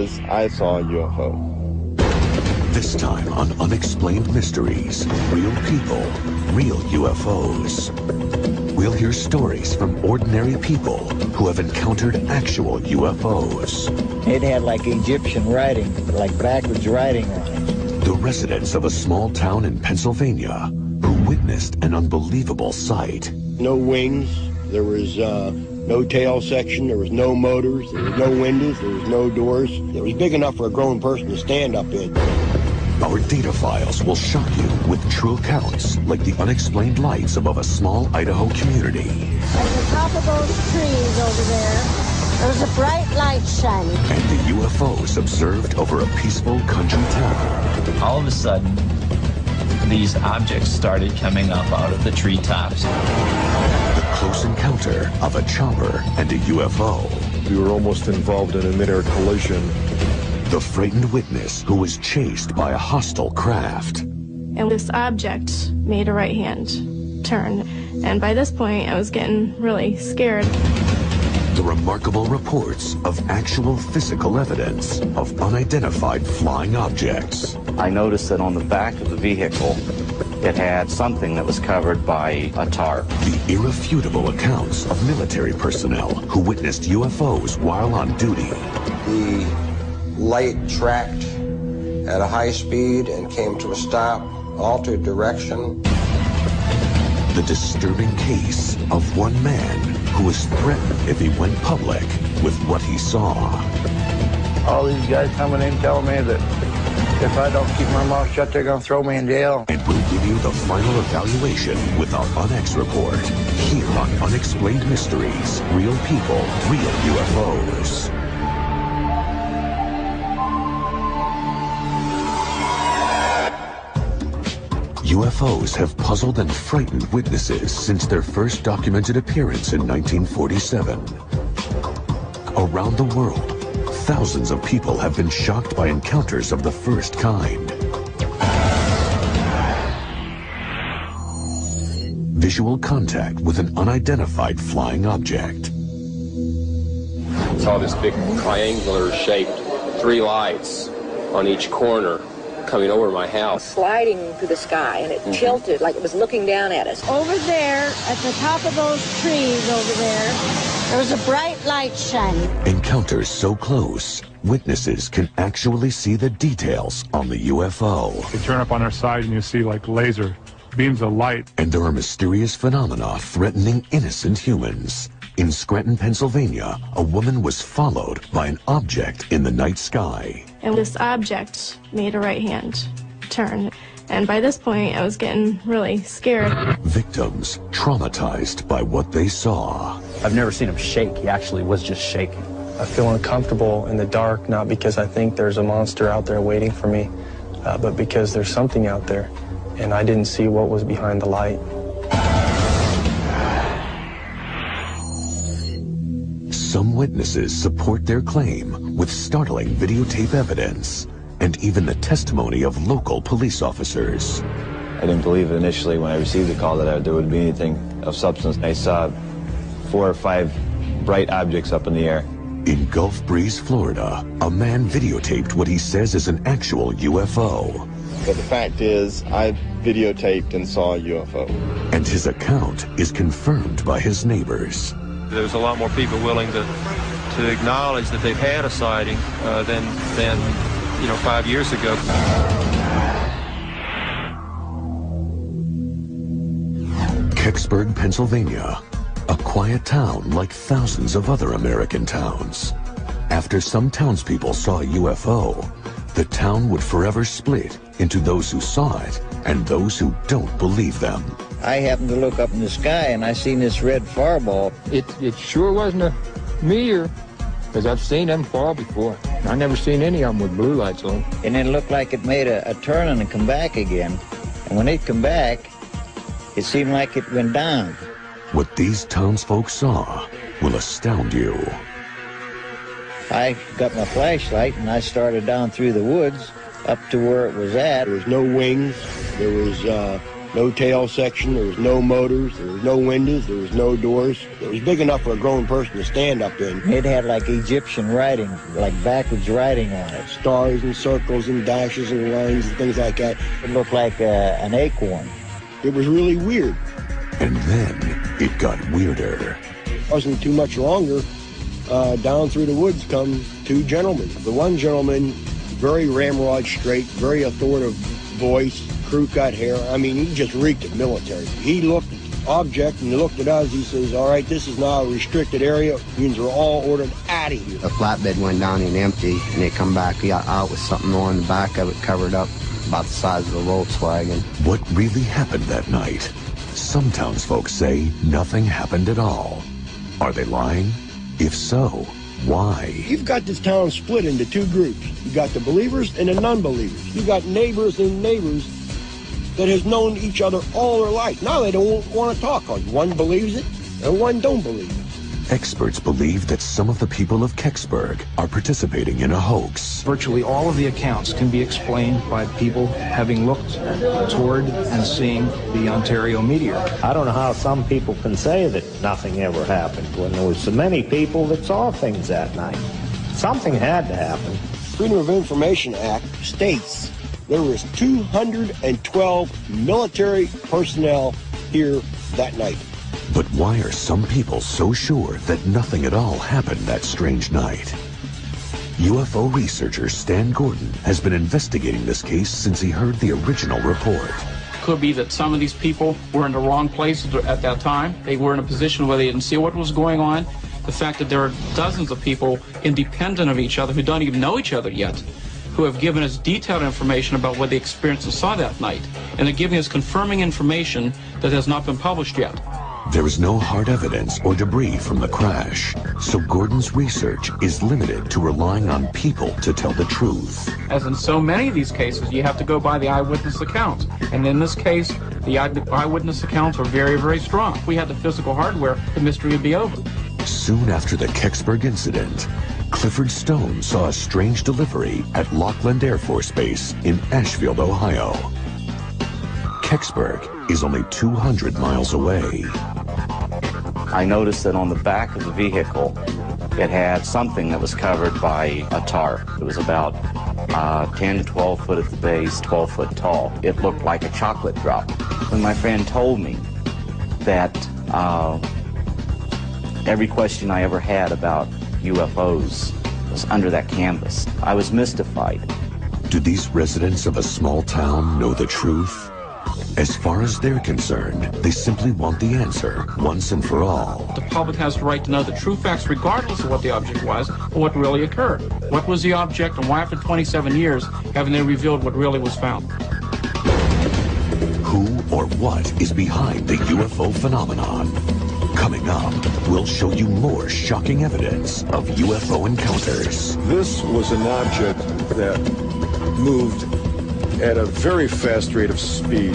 is, I saw a UFO. This time on Unexplained Mysteries, real people, real UFOs. We'll hear stories from ordinary people who have encountered actual UFOs. It had like Egyptian writing, like backwards writing on it. The residents of a small town in Pennsylvania who witnessed an unbelievable sight. No wings, there was no tail section, there was no motors, there was no windows, there was no doors. It was big enough for a grown person to stand up in. Our data files will shock you with true accounts like the unexplained lights above a small Idaho community. At the top of those trees over there was a bright light shining. And the UFOs observed over a peaceful country town. All of a sudden, these objects started coming up out of the treetops. The close encounter of a chopper and a UFO. We were almost involved in a mid-air collision. The frightened witness who was chased by a hostile craft. And this object made a right-hand turn. And by this point, I was getting really scared. The remarkable reports of actual physical evidence of unidentified flying objects. I noticed that on the back of the vehicle, it had something that was covered by a tarp. The irrefutable accounts of military personnel who witnessed UFOs while on duty. The light tracked at a high speed and came to a stop, altered direction. The disturbing case of one man who was threatened if he went public with what he saw. All these guys coming in telling me that if I don't keep my mouth shut, they're going to throw me in jail. And we'll give you the final evaluation with our UNX report here on Unexplained Mysteries, Real People, Real UFOs. UFOs have puzzled and frightened witnesses since their first documented appearance in 1947. Around the world, thousands of people have been shocked by encounters of the first kind. Visual contact with an unidentified flying object. Saw this big triangular shaped 3 lights on each corner coming over my house. Sliding through the sky, and it tilted like it was looking down at us. Over there, at the top of those trees over there was a bright light shining. Encounters so close, witnesses can actually see the details on the UFO. You turn up on our side and you see like laser beams of light. And there are mysterious phenomena threatening innocent humans. In Scranton, Pennsylvania, a woman was followed by an object in the night sky. And this object made a right-hand turn. And by this point, I was getting really scared. Victims traumatized by what they saw. I've never seen him shake. He actually was just shaking. I feel uncomfortable in the dark, not because I think there's a monster out there waiting for me, but because there's something out there, and I didn't see what was behind the light. Some witnesses support their claim with startling videotape evidence and even the testimony of local police officers. I didn't believe initially when I received the call that there would be anything of substance. I saw 4 or 5 bright objects up in the air. In Gulf Breeze, Florida, a man videotaped what he says is an actual UFO. But the fact is, I videotaped and saw a UFO. And his account is confirmed by his neighbors. There's a lot more people willing to acknowledge that they've had a sighting than 5 years ago. Kecksburg, Pennsylvania, a quiet town like thousands of other American towns. After some townspeople saw a UFO, the town would forever split into those who saw it and those who don't believe them. I happened to look up in the sky and I seen this red fireball. It sure wasn't a meteor, because I've seen them fall before. I never seen any of them with blue lights on. And it looked like it made a turn and come back again. And when it come back, it seemed like it went down. What these townsfolk saw will astound you. I got my flashlight and I started down through the woods up to where it was at. There was no wings, there was no tail section, there was no motors, there was no windows, there was no doors. It was big enough for a grown person to stand up in. It had like Egyptian writing, like backwards writing on it. Stars and circles and dashes and lines and things like that. It looked like an acorn. It was really weird. And then it got weirder. Wasn't too much longer. Down through the woods come two gentlemen. The one gentleman, very ramrod straight, very authoritative voice, crew-cut hair. I mean, he just reeked of military. He looked at the object and he looked at us. He says, all right, this is now a restricted area. Means we're all ordered out of here. The flatbed went down and empty, and they come back out with something on the back of it covered up about the size of a Volkswagen. What really happened that night? Some townsfolk say nothing happened at all. Are they lying? If so, why? You've got this town split into two groups. You got the believers and the non-believers. You got neighbors and neighbors that has known each other all their life. Now they don't want to talk on. One believes it and one don't believe it. Experts believe that some of the people of Kecksburg are participating in a hoax. Virtually all of the accounts can be explained by people having looked toward and seeing the Ontario meteor. I don't know how some people can say that nothing ever happened when there was so many people that saw things that night. Something had to happen. Freedom of Information Act states there was 212 military personnel here that night. But why are some people so sure that nothing at all happened that strange night? UFO researcher Stan Gordon has been investigating this case since he heard the original report. Could be that some of these people were in the wrong place at that time. They were in a position where they didn't see what was going on. The fact that there are dozens of people independent of each other who don't even know each other yet, who have given us detailed information about what they experienced and saw that night. And they're giving us confirming information that has not been published yet. There is no hard evidence or debris from the crash, so Gordon's research is limited to relying on people to tell the truth. As in so many of these cases, you have to go by the eyewitness accounts. And in this case, the eyewitness accounts are very, very strong. If we had the physical hardware, the mystery would be over. Soon after the Kecksburg incident, Clifford Stone saw a strange delivery at Lockland Air Force Base in Ashfield, Ohio. Kecksburg is only 200 miles away. I noticed that on the back of the vehicle, it had something that was covered by a tarp. It was about 10 to 12 foot at the base, 12 foot tall. It looked like a chocolate drop. When my friend told me that every question I ever had about UFOs was under that canvas, I was mystified. Do these residents of a small town know the truth? As far as they're concerned, they simply want the answer once and for all. The public has the right to know the true facts regardless of what the object was or what really occurred. What was the object and why after 27 years haven't they revealed what really was found? Who or what is behind the UFO phenomenon? Coming up, we'll show you more shocking evidence of UFO encounters. This was an object that moved at a very fast rate of speed.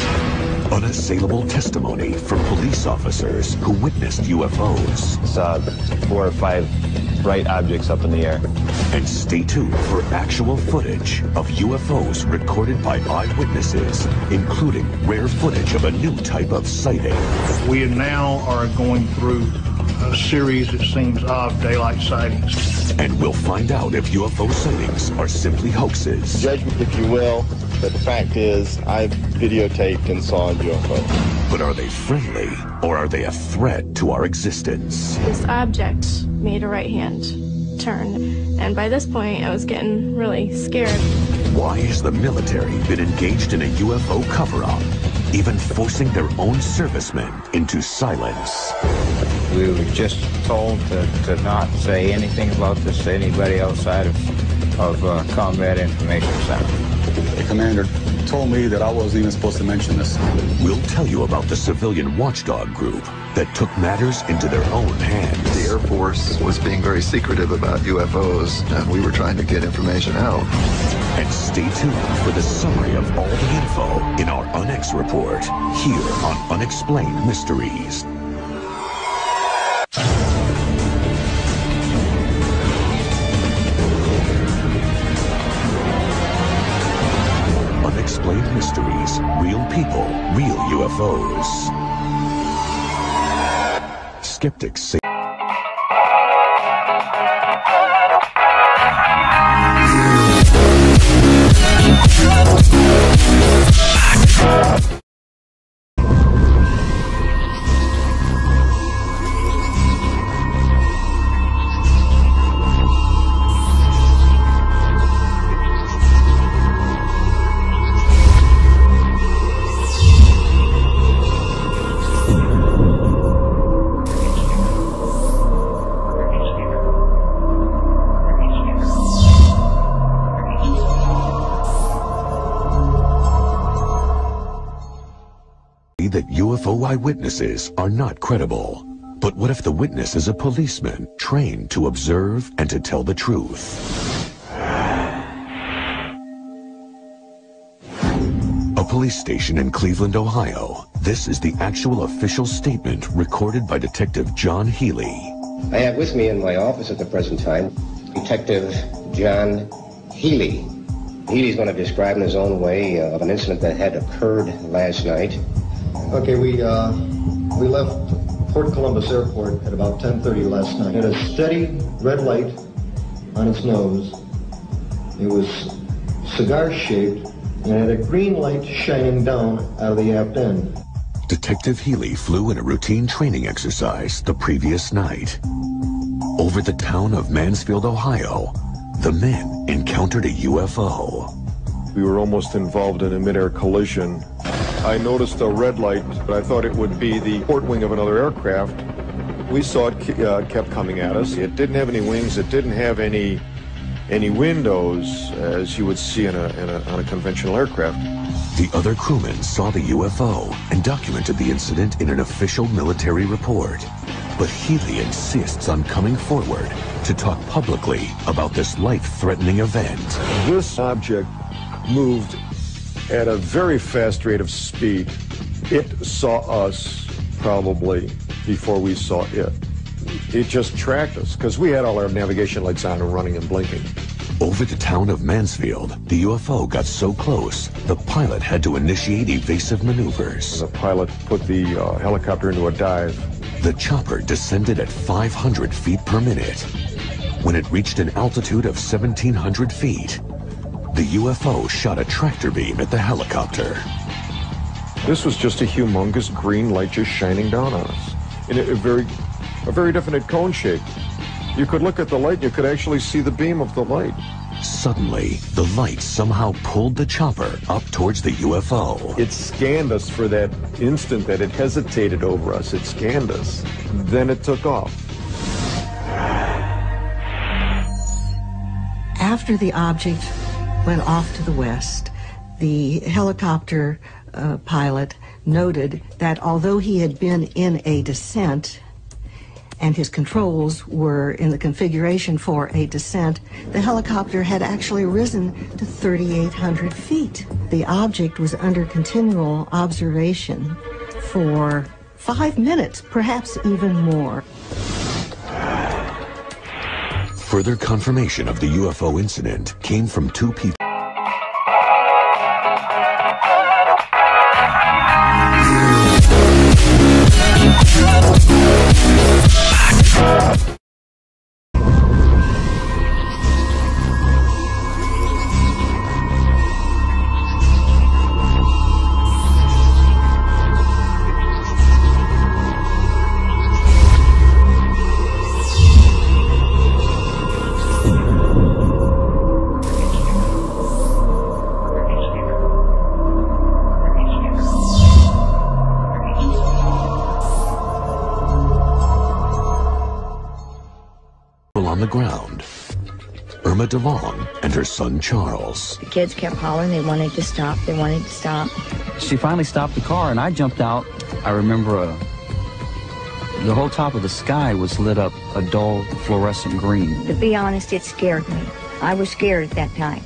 Unassailable testimony from police officers who witnessed UFOs. Saw 4 or 5 bright objects up in the air. And stay tuned for actual footage of UFOs recorded by eyewitnesses, including rare footage of a new type of sighting. We now are going through a series, it seems, of daylight sightings. And we'll find out if UFO sightings are simply hoaxes. Judgment, if you will, but the fact is, I've videotaped and saw a UFO. But are they friendly, or are they a threat to our existence? This object made a right-hand turn, and by this point, I was getting really scared. Why has the military been engaged in a UFO cover-up, even forcing their own servicemen into silence? We were just told to not say anything about this to anybody outside of Combat Information Center. The commander told me that I wasn't even supposed to mention this. We'll tell you about the civilian watchdog group that took matters into their own hands. The Air Force was being very secretive about UFOs, and we were trying to get information out. And stay tuned for the summary of all the info in our UNX report, here on Unexplained Mysteries. unexplained mysteries, real people, real UFOs. Skeptics say that UFO eyewitnesses are not credible. But what if the witness is a policeman trained to observe and to tell the truth? A police station in Cleveland, Ohio. This is the actual official statement recorded by Detective John Healy. I have with me in my office at the present time Detective John Healy. Healy's going to describe in his own way of an incident that had occurred last night. Okay, we left Port Columbus Airport at about 10:30 last night. It had a steady red light on its nose. It was cigar-shaped and had a green light shining down out of the aft end. Detective Healy flew in a routine training exercise the previous night. Over the town of Mansfield, Ohio, the men encountered a UFO. We were almost involved in a mid-air collision. I noticed a red light, but I thought it would be the port wing of another aircraft. We saw it kept coming at us. It didn't have any wings. It didn't have any windows, as you would see on a conventional aircraft. The other crewmen saw the UFO and documented the incident in an official military report. But Healy insists on coming forward to talk publicly about this life-threatening event. This object moved at a very fast rate of speed. It saw us probably before we saw it. It just tracked us because we had all our navigation lights on and running and blinking. Over the town of Mansfield, the UFO got so close, the pilot had to initiate evasive maneuvers. The pilot put the helicopter into a dive. The chopper descended at 500 feet per minute. When it reached an altitude of 1,700 feet, the UFO shot a tractor beam at the helicopter. This was just a humongous green light just shining down on us in a very definite cone shape. You could look at the light, you could actually see the beam of the light. Suddenly, the light somehow pulled the chopper up towards the UFO. It scanned us for that instant that it hesitated over us. It scanned us. Then it took off. After the object went off to the west, the helicopter pilot noted that although he had been in a descent and his controls were in the configuration for a descent, the helicopter had actually risen to 3,800 feet. The object was under continual observation for 5 minutes, perhaps even more. Further confirmation of the UFO incident came from two people. On the ground, Irma DeLong and her son Charles. The kids kept hollering, they wanted to stop, they wanted to stop. She finally stopped the car and I jumped out. I remember the whole top of the sky was lit up a dull fluorescent green. To be honest, it scared me. I was scared at that time.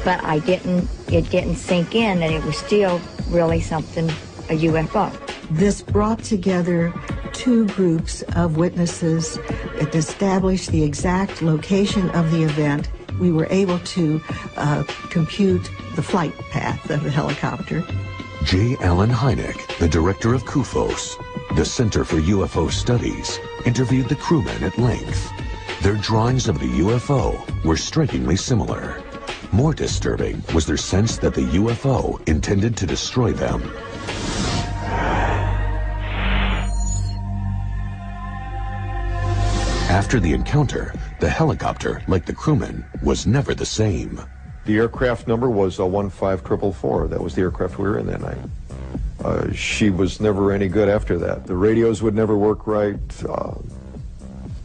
But it didn't sink in that it was still really something, a UFO. This brought together two groups of witnesses. It established the exact location of the event. We were able to compute the flight path of the helicopter. J. Allen Hynek, the director of CUFOS, the Center for UFO Studies, interviewed the crewmen at length. Their drawings of the UFO were strikingly similar. More disturbing was their sense that the UFO intended to destroy them. After the encounter, the helicopter, like the crewmen, was never the same. The aircraft number was 15444. That was the aircraft we were in that night. She was never any good after that. The radios would never work right,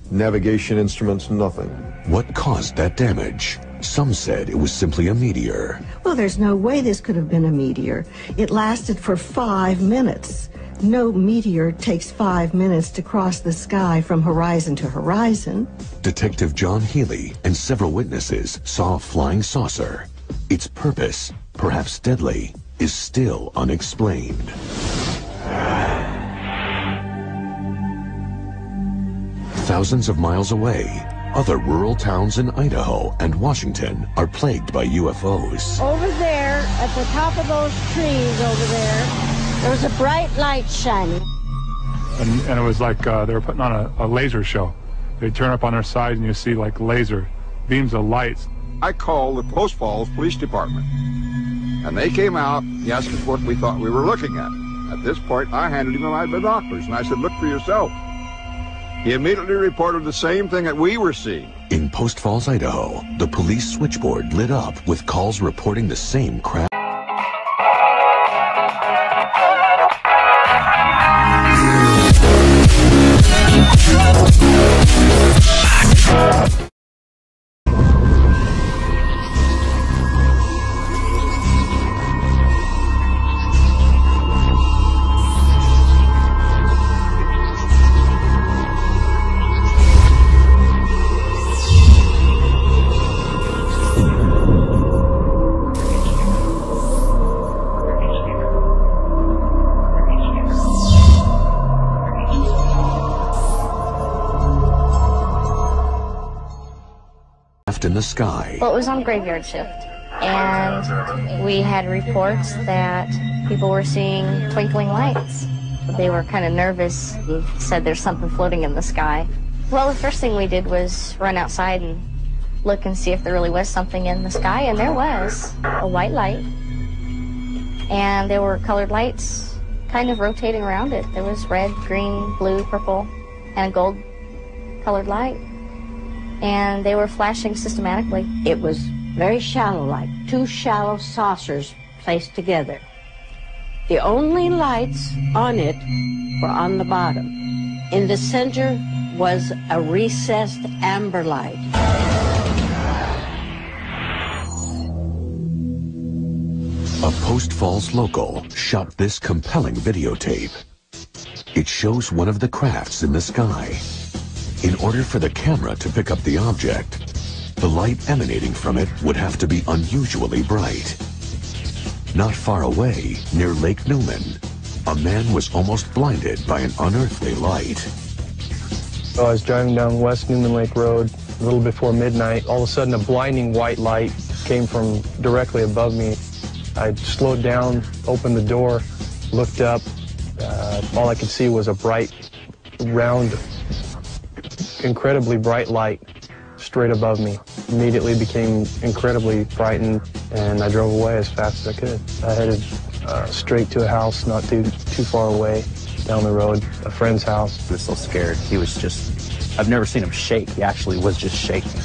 navigation instruments, nothing. What caused that damage? Some said it was simply a meteor. Well, there's no way this could have been a meteor. It lasted for 5 minutes. No meteor takes 5 minutes to cross the sky from horizon to horizon. Detective John Healy and several witnesses saw a flying saucer. Its purpose, perhaps deadly, is still unexplained. Thousands of miles away, other rural towns in Idaho and Washington are plagued by UFOs. Over there, at the top of those trees over there was a bright light shining. And it was like they were putting on a laser show. They turn up on their sides and you see like laser beams of lights. I called the Post Falls Police Department, and they came out and asked us what we thought we were looking at. At this point, I handed him my binoculars, and I said, "Look for yourself." He immediately reported the same thing that we were seeing. In Post Falls, Idaho, the police switchboard lit up with calls reporting the same crash. In the sky. Well, it was on graveyard shift, and we had reports that people were seeing twinkling lights. They were kind of nervous. He said there's something floating in the sky. Well, the first thing we did was run outside and look and see if there really was something in the sky, and there was a white light, and there were colored lights kind of rotating around it. There was red, green, blue, purple, and a gold colored light. And they were flashing systematically. It was very shallow, like two shallow saucers placed together. The only lights on it were on the bottom. In the center was a recessed amber light. A Post Falls local shot this compelling videotape. It shows one of the crafts in the sky. In order for the camera to pick up the object, the light emanating from it would have to be unusually bright. Not far away, near Lake Newman, a man was almost blinded by an unearthly light. I was driving down West Newman Lake Road a little before midnight. All of a sudden, a blinding white light came from directly above me. I slowed down, opened the door, looked up. All I could see was a bright, round, incredibly bright light straight above me. Immediately became incredibly frightened, and I drove away as fast as I could. I headed straight to a house not too far away down the road, a friend's house. He was so scared. He was just, I've never seen him shake. He actually was just shaking.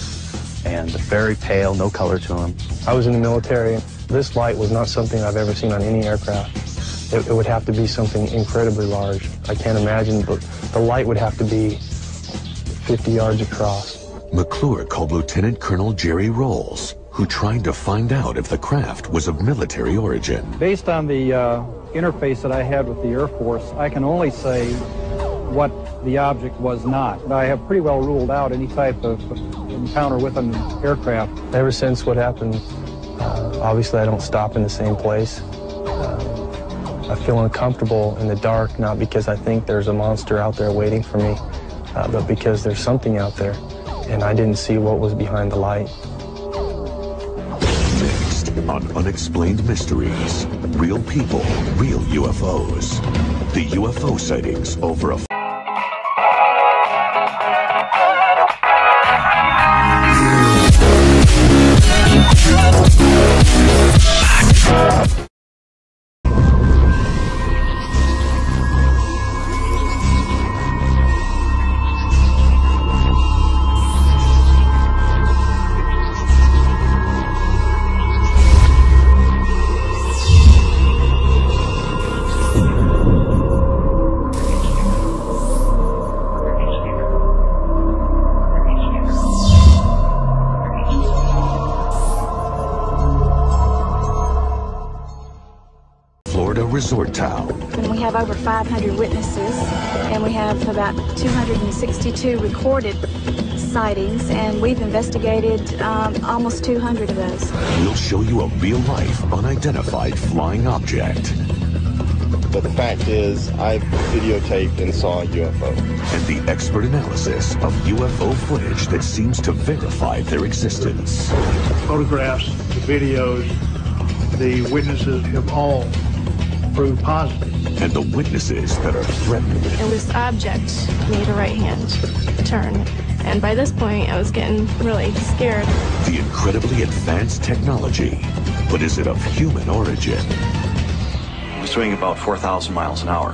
And very pale, no color to him. I was in the military. This light was not something I've ever seen on any aircraft. It would have to be something incredibly large. I can't imagine, but the light would have to be 50 yards across. McClure called Lieutenant Colonel Jerry Rolls, who tried to find out if the craft was of military origin. Based on the interface that I had with the Air Force, I can only say what the object was not. I have pretty well ruled out any type of encounter with an aircraft. Ever since what happened, obviously I don't stop in the same place. I feel uncomfortable in the dark, not because I think there's a monster out there waiting for me, but because there's something out there, and I didn't see what was behind the light. Next, on Unexplained Mysteries. Real people, real UFOs. The UFO sightings over a... resort town. And we have over 500 witnesses, and we have about 262 recorded sightings, and we've investigated almost 200 of those. We'll show you a real-life, unidentified flying object. But the fact is, I videotaped and saw a UFO. And the expert analysis of UFO footage that seems to verify their existence. Photographs, the videos, the witnesses have all proved positive. And the witnesses that are threatened. And this object made a right-hand turn. And by this point, I was getting really scared. The incredibly advanced technology. But is it of human origin? It was doing about 4,000 miles an hour.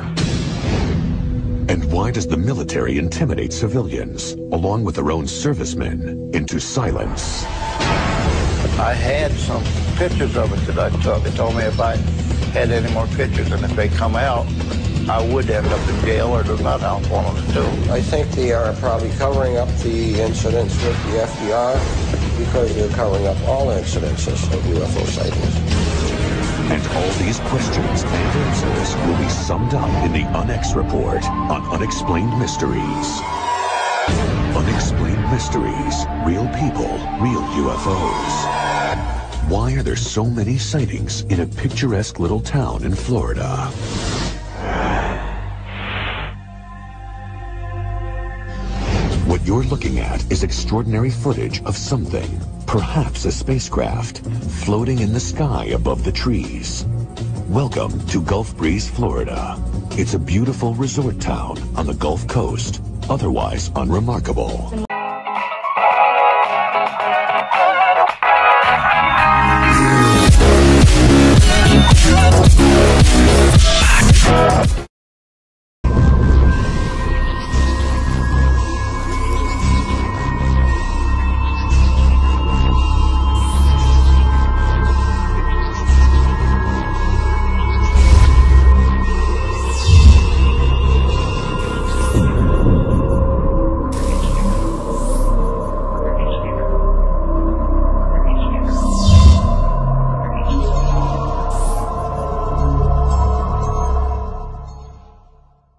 And why does the military intimidate civilians, along with their own servicemen, into silence? I had some pictures of it that I took. They told me if I had any more pictures, and if they come out, I would end up in jail or the nut out one of the two. I think they are probably covering up the incidents with the FDR because they're covering up all incidences of UFO sightings. And all these questions and answers will be summed up in the UNX report on Unexplained Mysteries. Unexplained Mysteries. Real people, real UFOs. Why are there so many sightings in a picturesque little town in Florida? What you're looking at is extraordinary footage of something, perhaps a spacecraft, floating in the sky above the trees. Welcome to Gulf Breeze, Florida. It's a beautiful resort town on the Gulf Coast, otherwise unremarkable.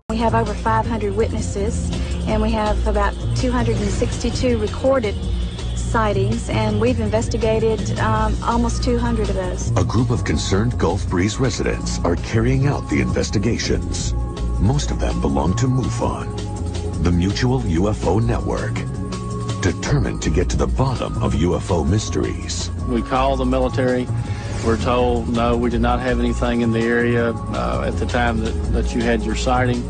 We have over 500 witnesses, and we have about 262 recorded sightings, and we've investigated almost 200 of those. A group of concerned Gulf Breeze residents are carrying out the investigations. Most of them belong to MUFON, the Mutual UFO Network, determined to get to the bottom of UFO mysteries. We call the military. We're told, no, we did not have anything in the area at the time that you had your sighting.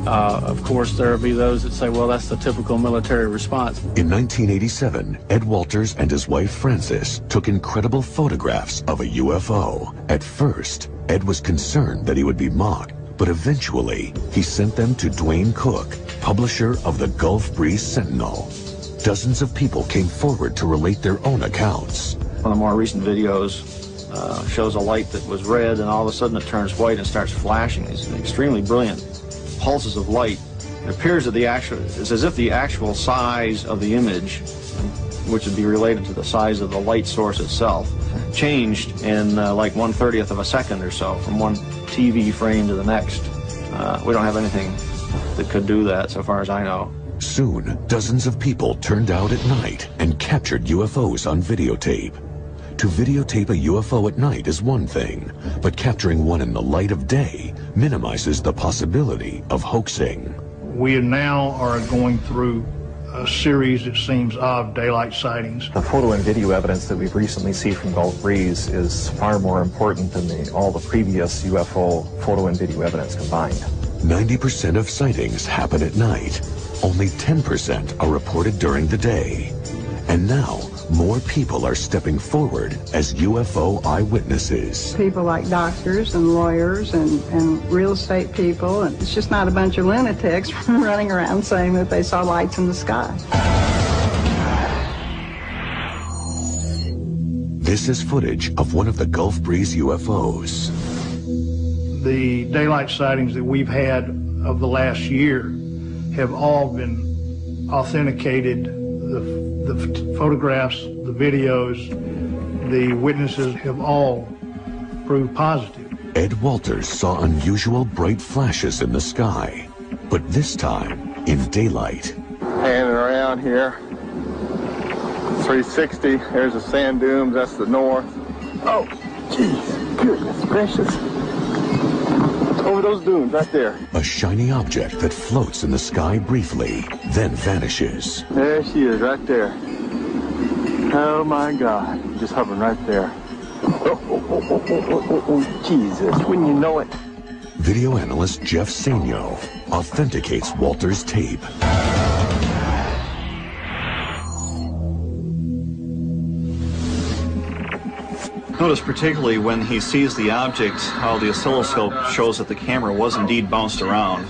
Of course, there will be those that say, well, that's the typical military response. In 1987, Ed Walters and his wife Frances took incredible photographs of a UFO. At first, Ed was concerned that he would be mocked, but eventually he sent them to Dwayne Cook, publisher of the Gulf Breeze Sentinel. Dozens of people came forward to relate their own accounts. One of the more recent videos shows a light that was red, and all of a sudden it turns white and starts flashing. It's extremely brilliant pulses of light. It appears that it's as if the actual size of the image, which would be related to the size of the light source itself, changed in like 1/30th of a second or so from one TV frame to the next. We don't have anything that could do that so far as I know. Soon, dozens of people turned out at night and captured UFOs on videotape. To videotape a UFO at night is one thing, but capturing one in the light of day minimizes the possibility of hoaxing. We now are going through a series, it seems, of daylight sightings. The photo and video evidence that we've recently seen from Gulf Breeze is far more important than all the previous UFO photo and video evidence combined. 90% of sightings happen at night. Only 10% are reported during the day. And now, more people are stepping forward as UFO eyewitnesses. People like doctors and lawyers and real estate people, and it's just not a bunch of lunatics running around saying that they saw lights in the sky. This is footage of one of the Gulf Breeze UFOs. The daylight sightings that we've had of the last year have all been authenticated. The photographs, the videos, the witnesses have all proved positive. Ed Walters saw unusual bright flashes in the sky, but this time in daylight. Panning around here, 360, there's the sand dunes, that's the north. Oh, jeez, goodness gracious. Over those dunes, right there. A shiny object that floats in the sky briefly, then vanishes. There she is, right there. Oh my God, just hovering right there. Oh, Jesus, wouldn't you know it? Video analyst Jeff Sainio authenticates Walter's tape. Notice particularly when he sees the object, how the oscilloscope shows that the camera was indeed bounced around.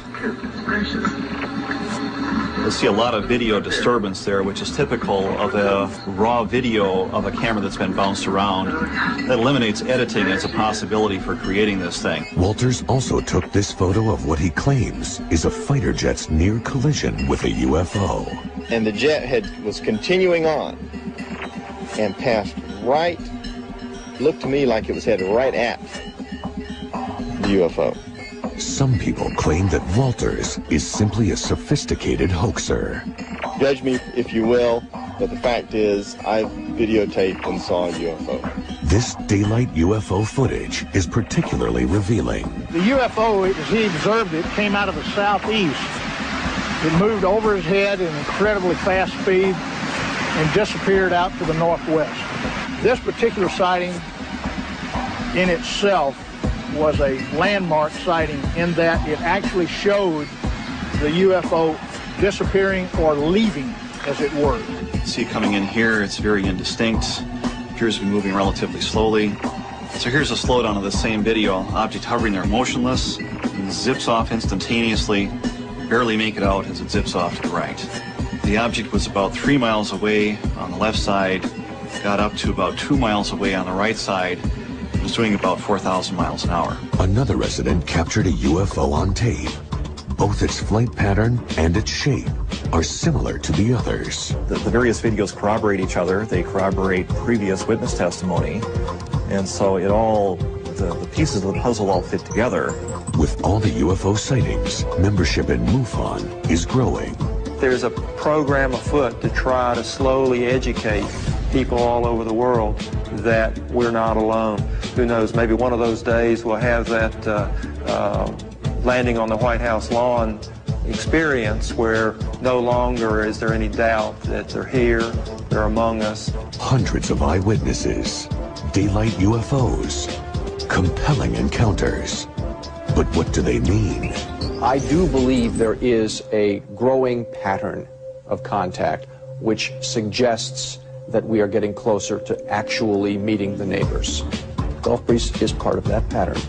You'll see a lot of video disturbance there, which is typical of a raw video of a camera that's been bounced around. That eliminates editing as a possibility for creating this thing. Walters also took this photo of what he claims is a fighter jet's near collision with a UFO. And the jet was continuing on and passed right, looked to me like it was headed right at the UFO. Some people claim that Walters is simply a sophisticated hoaxer. Judge me if you will, but the fact is I videotaped and saw a UFO. This daylight UFO footage is particularly revealing. The UFO, as he observed it, came out of the southeast. It moved over his head at an incredibly fast speed and disappeared out to the northwest. This particular sighting in itself was a landmark sighting in that it actually showed the UFO disappearing or leaving, as it were. See it coming in here, it's very indistinct, appears to be moving relatively slowly. So here's a slowdown of the same video, object hovering there motionless, and zips off instantaneously, barely make it out as it zips off to the right. The object was about 3 miles away on the left side, got up to about 2 miles away on the right side, was doing about 4,000 miles an hour. Another resident captured a UFO on tape. Both its flight pattern and its shape are similar to the others. The various videos corroborate each other. They corroborate previous witness testimony. And so the pieces of the puzzle all fit together. With all the UFO sightings, membership in MUFON is growing. There's a program afoot to try to slowly educate people all over the world that we're not alone. Who knows, maybe one of those days we'll have that landing on the White House lawn experience where no longer is there any doubt that they're here, they're among us. Hundreds of eyewitnesses, daylight UFOs, compelling encounters. But what do they mean? I do believe there is a growing pattern of contact which suggests that we are getting closer to actually meeting the neighbors. Gulf Breeze is part of that pattern.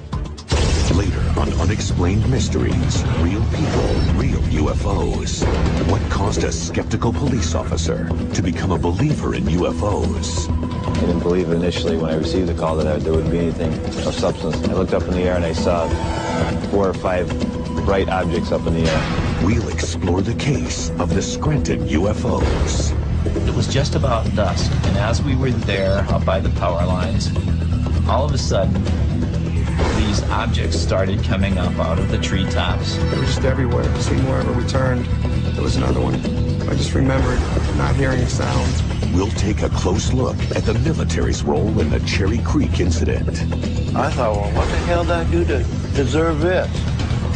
Later on Unexplained Mysteries, real people, real UFOs. What caused a skeptical police officer to become a believer in UFOs? I didn't believe initially when I received the call that there wouldn't be anything of substance. I looked up in the air and I saw 4 or 5 bright objects up in the air. We'll explore the case of the Scranton UFOs. It was just about dusk, and as we were there up by the power lines, all of a sudden, these objects started coming up out of the treetops. They were just everywhere. It seemed wherever we turned, there was another one. I just remembered not hearing a sound. We'll take a close look at the military's role in the Cherry Creek incident. I thought, well, what the hell did I do to deserve this?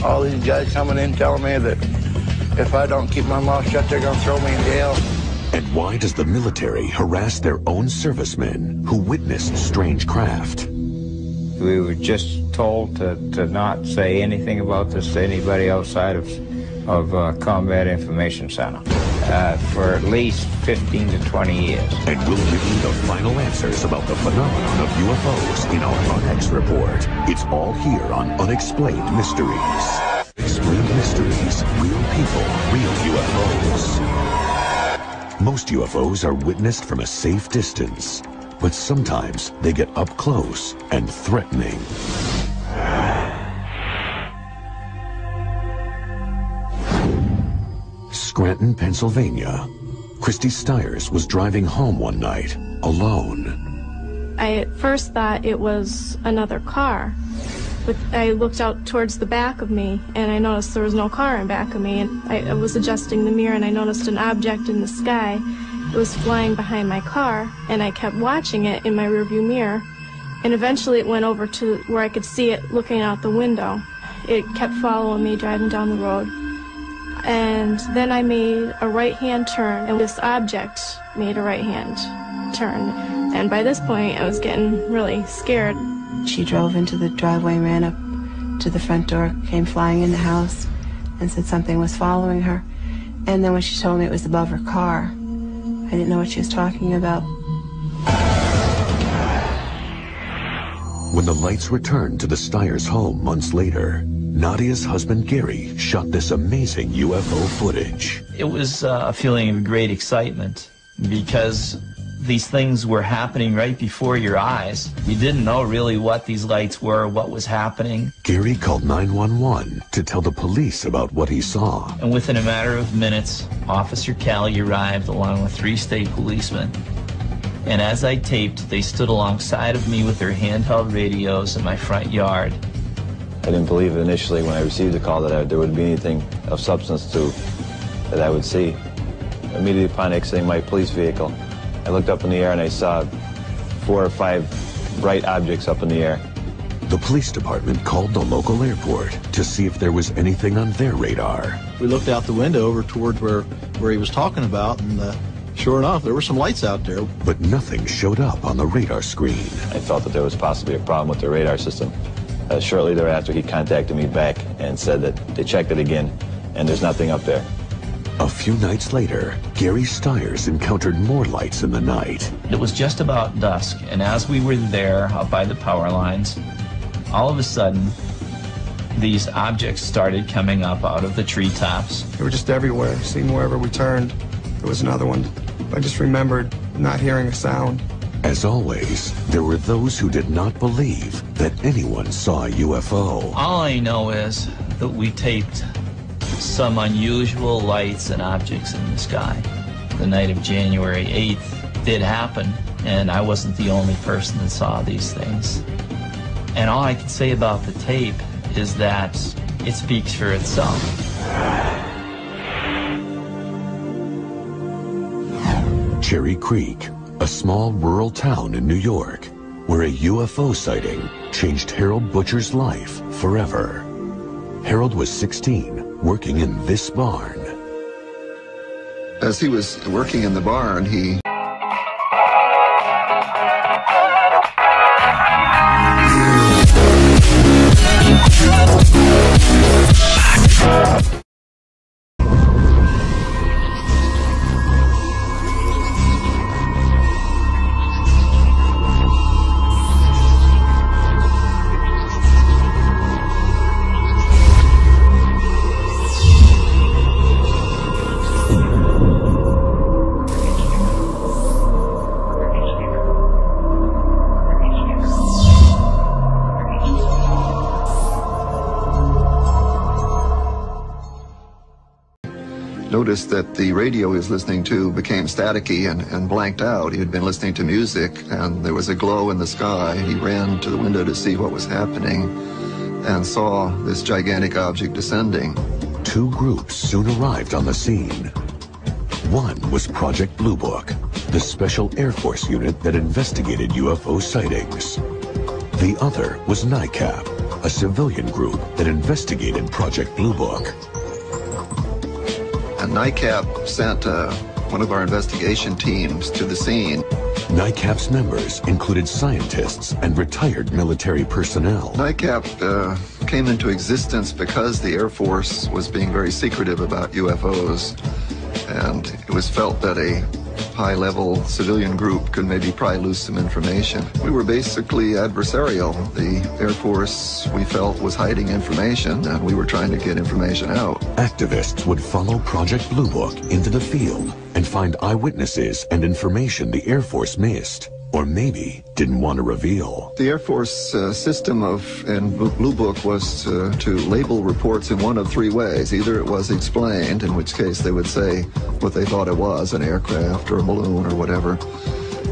All these guys coming in telling me that If I don't keep my mouth shut, they're going to throw me in jail. And why does the military harass their own servicemen who witnessed strange craft? We were just told to not say anything about this to anybody outside of Combat Information Center for at least 15 to 20 years. And we'll give you the final answers about the phenomenon of UFOs in our UNX report. It's all here on Unexplained Mysteries. Explained Mysteries, real people, real UFOs. Most UFOs are witnessed from a safe distance, but sometimes they get up close and threatening. Scranton, Pennsylvania. Christy Stiers was driving home one night, alone. I at first thought it was another car, but I looked out towards the back of me and I noticed there was no car in back of me, and I was adjusting the mirror and I noticed an object in the sky. It was flying behind my car, and I kept watching it in my rearview mirror, and eventually it went over to where I could see it looking out the window. It kept following me driving down the road. And then I made a right-hand turn, and this object made a right-hand turn. And by this point, I was getting really scared. She drove into the driveway and ran up to the front door, came flying in the house, and said something was following her. And then when she told me it was above her car, I didn't know what she was talking about. When the lights returned to the Stiers' home months later, Nadia's husband Gary shot this amazing UFO footage. It was a feeling of great excitement because these things were happening right before your eyes. You didn't know really what these lights were, what was happening. Gary called 911 to tell the police about what he saw. And within a matter of minutes, Officer Callie arrived along with 3 state policemen. And as I taped, they stood alongside of me with their handheld radios in my front yard. I didn't believe initially when I received the call that there would be anything of substance to that I would see. Immediately upon exiting my police vehicle, I looked up in the air and I saw 4 or 5 bright objects up in the air. The police department called the local airport to see if there was anything on their radar. We looked out the window over towards where he was talking about, and sure enough, there were some lights out there. But nothing showed up on the radar screen. I felt that there was possibly a problem with the radar system. Shortly thereafter, he contacted me back and said that they checked it again, and there's nothing up there. A few nights later, Gary Stiers encountered more lights in the night. It was just about dusk, and as we were there up by the power lines, all of a sudden, these objects started coming up out of the treetops. They were just everywhere. Seemed wherever we turned, there was another one. I just remembered not hearing a sound. As always, there were those who did not believe that anyone saw a UFO. All I know is that we taped some unusual lights and objects in the sky. The night of January 8th did happen, and I wasn't the only person that saw these things. And all I can say about the tape is that it speaks for itself. Cherry Creek, a small rural town in New York, where a UFO sighting changed Harold Butcher's life forever. Harold was 16, working in this barn. As he was working in the barn, he noticed that the radio he was listening to became staticky and blanked out. He had been listening to music, and there was a glow in the sky. He ran to the window to see what was happening and saw this gigantic object descending. 2 groups soon arrived on the scene. One was Project Blue Book, the special Air Force unit that investigated UFO sightings. The other was NICAP, a civilian group that investigated Project Blue Book. NICAP sent one of our investigation teams to the scene. NICAP's members included scientists and retired military personnel. NICAP came into existence because the Air Force was being very secretive about UFOs, and it was felt that a high-level civilian group could maybe pry loose some information. We were basically adversarial. The Air Force, we felt, was hiding information, and we were trying to get information out. Activists would follow Project Blue Book into the field and find eyewitnesses and information the Air Force missed, or maybe didn't want to reveal. The Air Force system in Blue Book was to label reports in one of three ways. Either it was explained, in which case they would say what they thought it was, an aircraft or a balloon or whatever,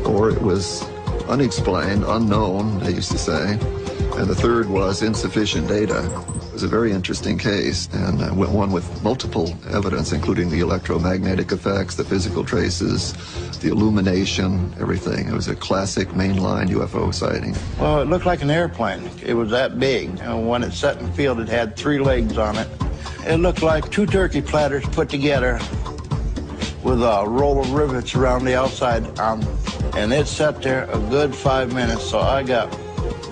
or it was unexplained, unknown, they used to say, and the third was insufficient data. It was a very interesting case, and one with multiple evidence, including the electromagnetic effects, the physical traces, the illumination, everything. It was a classic mainline UFO sighting. Well, it looked like an airplane. It was that big, and when it set in the field, it had 3 legs on it. It looked like 2 turkey platters put together with a roll of rivets around the outside, and it sat there a good 5 minutes, so I got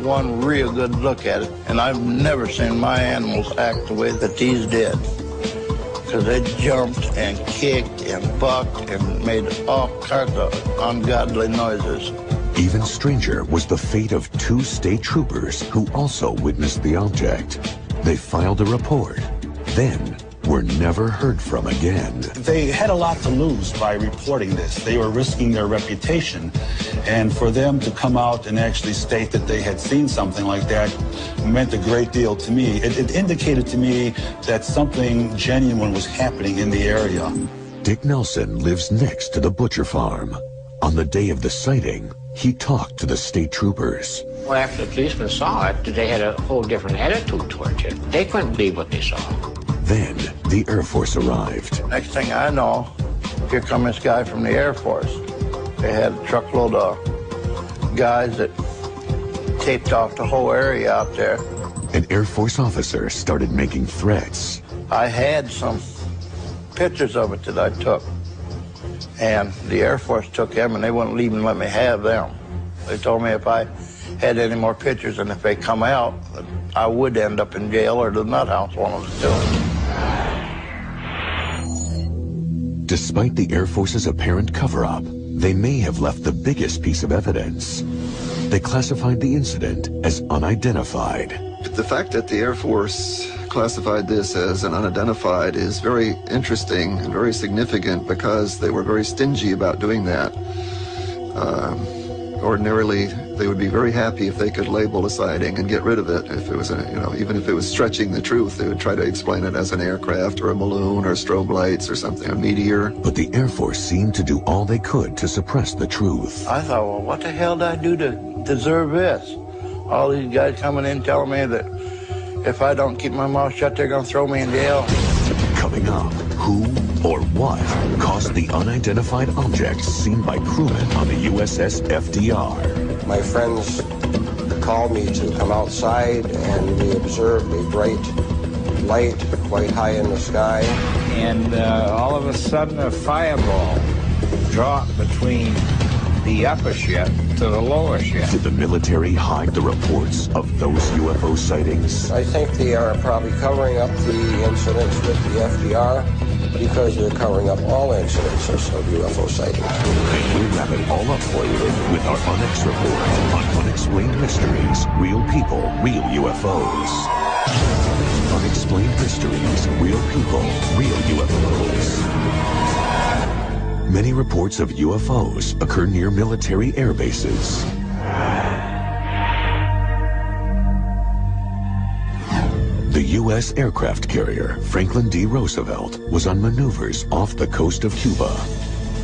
one real good look at it, and I've never seen my animals act the way that these did, because they jumped and kicked and bucked and made all kinds of ungodly noises. Even stranger was the fate of 2 state troopers who also witnessed the object. They filed a report, then were never heard from again. They had a lot to lose by reporting this. They were risking their reputation, and for them to come out and actually state that they had seen something like that meant a great deal to me. It indicated to me that something genuine was happening in the area. Dick Nelson lives next to the butcher farm. On the day of the sighting, he talked to the state troopers. Well, after the policemen saw it, they had a whole different attitude towards it. They couldn't believe what they saw. Then the Air Force arrived. Next thing I know, here come this guy from the Air Force. They had a truckload of guys that taped off the whole area out there. An Air Force officer started making threats. I had some pictures of it that I took, and the Air Force took them, and they wouldn't even let me have them. They told me if I had any more pictures, and if they come out, I would end up in jail or the nut house, one of the two. Despite the Air Force's apparent cover-up, they may have left the biggest piece of evidence. They classified the incident as unidentified. The fact that the Air Force classified this as an unidentified is very interesting and very significant because they were very stingy about doing that. Ordinarily, they would be very happy if they could label a sighting and get rid of it. If it was, even if it was stretching the truth, they would try to explain it as an aircraft or a balloon or strobe lights or something, a meteor. But the Air Force seemed to do all they could to suppress the truth. I thought, well, what the hell did I do to deserve this? All these guys coming in telling me that if I don't keep my mouth shut, they're going to throw me in jail. Coming up, who or what caused the unidentified objects seen by crewmen on the USS FDR? My friends called me to come outside, and we observed a bright light quite high in the sky. And all of a sudden, a fireball dropped between the upper ship to the lower ship. Did the military hide the reports of those UFO sightings? I think they are probably covering up the incidents with the FDR because they're covering up all incidences of UFO sightings. And we'll wrap it all up for you with our Onyx report on Unexplained Mysteries, Real People, Real UFOs. Unexplained Mysteries, Real People, Real UFOs. Many reports of UFOs occur near military air bases. The U.S. aircraft carrier Franklin D. Roosevelt was on maneuvers off the coast of Cuba.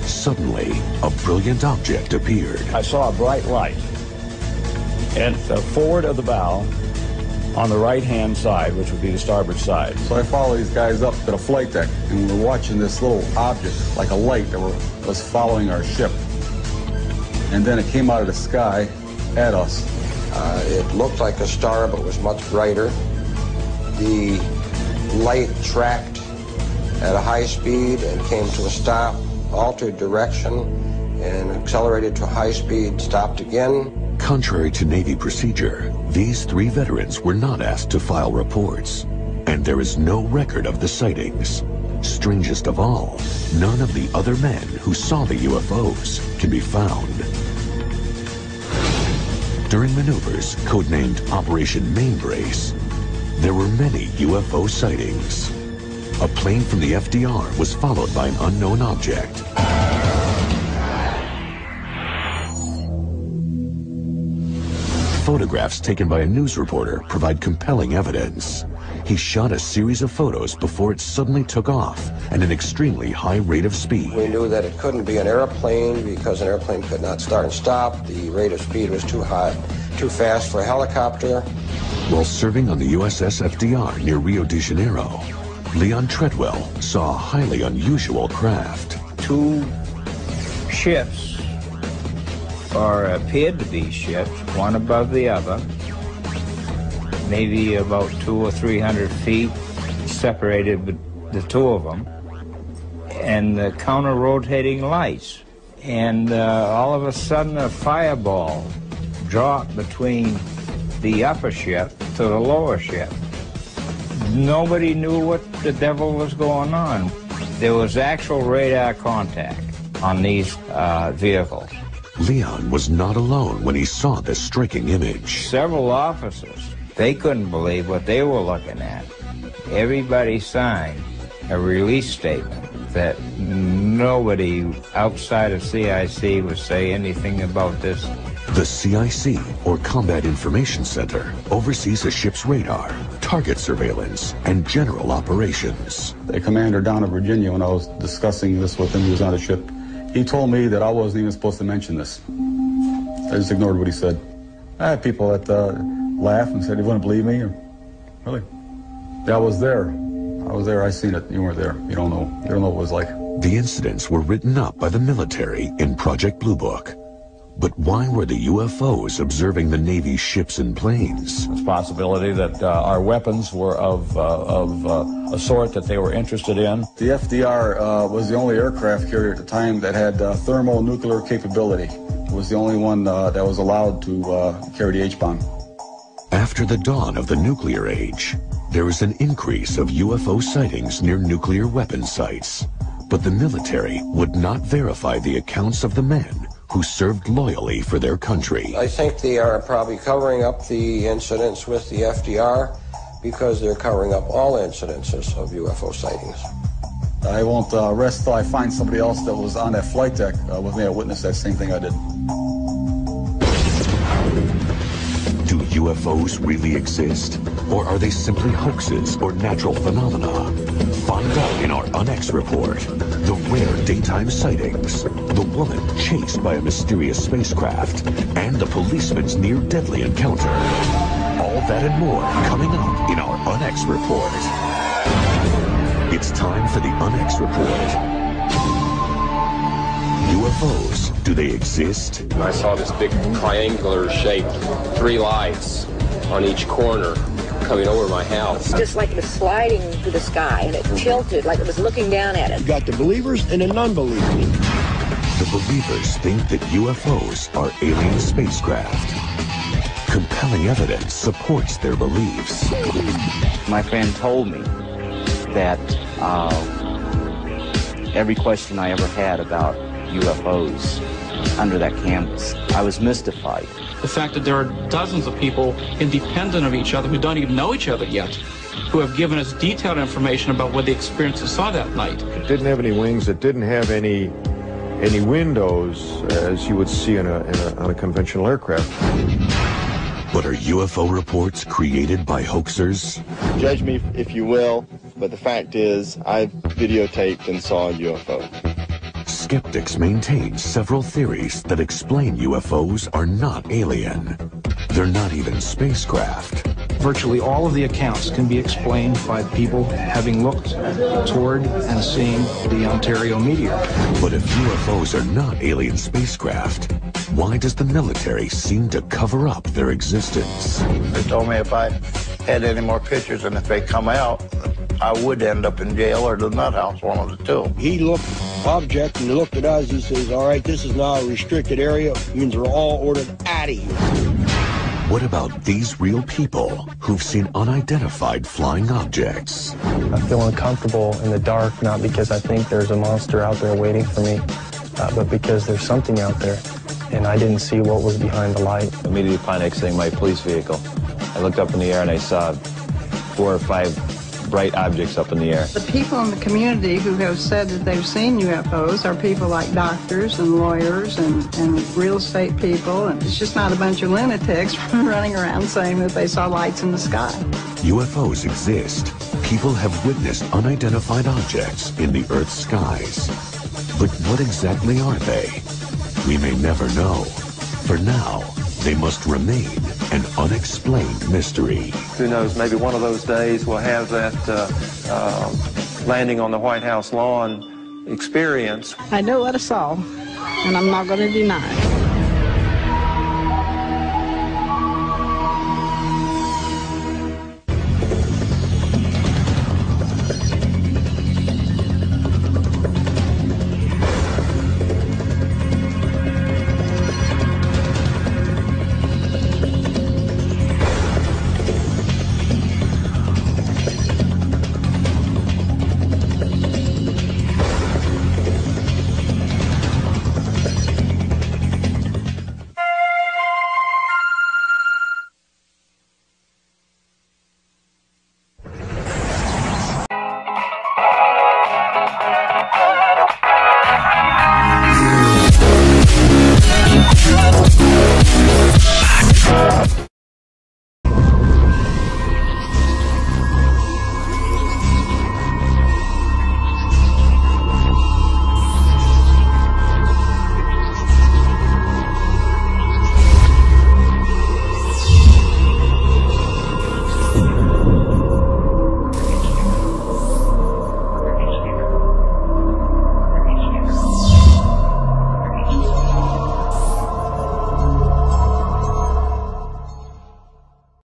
Suddenly, a brilliant object appeared. I saw a bright light at the forward of the bow on the right-hand side, which would be the starboard side. So I follow these guys up to the flight deck, and we're watching this little object, like a light, that was following our ship. And then it came out of the sky at us. It looked like a star, but was much brighter. The light tracked at a high speed and came to a stop, altered direction, and accelerated to high speed, stopped again. Contrary to Navy procedure, these 3 veterans were not asked to file reports, and there is no record of the sightings. Strangest of all, none of the other men who saw the UFOs can be found. During maneuvers codenamed Operation Mainbrace, there were many UFO sightings. A plane from the FDR was followed by an unknown object. Photographs taken by a news reporter provide compelling evidence. He shot a series of photos before it suddenly took off at an extremely high rate of speed. We knew that it couldn't be an airplane because an airplane could not start and stop. The rate of speed was too high, too fast for a helicopter. While serving on the USS FDR near Rio de Janeiro, Leon Treadwell saw a highly unusual craft. 2 ships, or appeared to be ships, one above the other, maybe about 200 or 300 feet separated the 2 of them, and the counter-rotating lights. And all of a sudden a fireball dropped between the upper ship to the lower ship. Nobody knew what the devil was going on. There was actual radar contact on these vehicles. Leon was not alone when he saw this striking image. Several officers, they couldn't believe what they were looking at. Everybody signed a release statement that nobody outside of CIC would say anything about this. The CIC, or Combat Information Center, oversees a ship's radar, target surveillance, and general operations. The commander down in Virginia, when I was discussing this with him, he was on the ship, he told me that I wasn't even supposed to mention this. I just ignored what he said. I had people that laughed and said they wouldn't believe me. Really? Yeah, I was there. I seen it. You weren't there. You don't know. You don't know what it was like. The incidents were written up by the military in Project Blue Book. But why were the UFOs observing the Navy's ships and planes? It's a possibility that our weapons were of a sort that they were interested in. The FDR was the only aircraft carrier at the time that had thermonuclear capability. It was the only one that was allowed to carry the H-bomb. After the dawn of the nuclear age, there was an increase of UFO sightings near nuclear weapon sites. But the military would not verify the accounts of the men who served loyally for their country. I think they are probably covering up the incidents with the FDR because they're covering up all incidences of UFO sightings. I won't rest till I find somebody else that was on that flight deck with me that witnessed that same thing I did. Do UFOs really exist? Or are they simply hoaxes or natural phenomena? Find out in our UNX report. The rare daytime sightings, the woman chased by a mysterious spacecraft, and the policeman's near-deadly encounter. All that and more coming up in our UNX report. It's time for the UNX report. UFOs, do they exist? I saw this big triangular shape, 3 lights on each corner coming over my house. Just like it was sliding through the sky, and it tilted like it was looking down at it. You got the believers and the non-believers. The believers think that UFOs are alien spacecraft. Compelling evidence supports their beliefs. My friend told me that every question I ever had about UFOs under that canvas, I was mystified. The fact that there are dozens of people independent of each other who don't even know each other yet, who have given us detailed information about what the experiences saw that night. It didn't have any wings. It didn't have any windows as you would see on a conventional aircraft. But are UFO reports created by hoaxers? Judge me if you will, but the fact is I've videotaped and saw a UFO. Skeptics maintain several theories that explain UFOs are not alien. They're not even spacecraft. Virtually all of the accounts can be explained by people having looked toward and seeing the Ontario meteor. But if UFOs are not alien spacecraft, why does the military seem to cover up their existence? They told me if I had any more pictures and if they come out, I would end up in jail or the nut house, one of the two. He looked object and he looked at us. He says, all right, this is now a restricted area. Means we're all ordered out of here. What about these real people who've seen unidentified flying objects? I feel uncomfortable in the dark, not because I think there's a monster out there waiting for me, but because there's something out there, and I didn't see what was behind the light. Immediately upon exiting my police vehicle, I looked up in the air and I saw 4 or 5 bright objects up in the air. The people in the community who have said that they've seen UFOs are people like doctors and lawyers and real estate people, and it's just not a bunch of lunatics running around saying that they saw lights in the sky. UFOs exist. People have witnessed unidentified objects in the Earth's skies. But what exactly are they? We may never know. For now, they must remain an unexplained mystery. Who knows, maybe one of those days we'll have that landing on the White House lawn experience. I know what I saw, and I'm not going to deny it.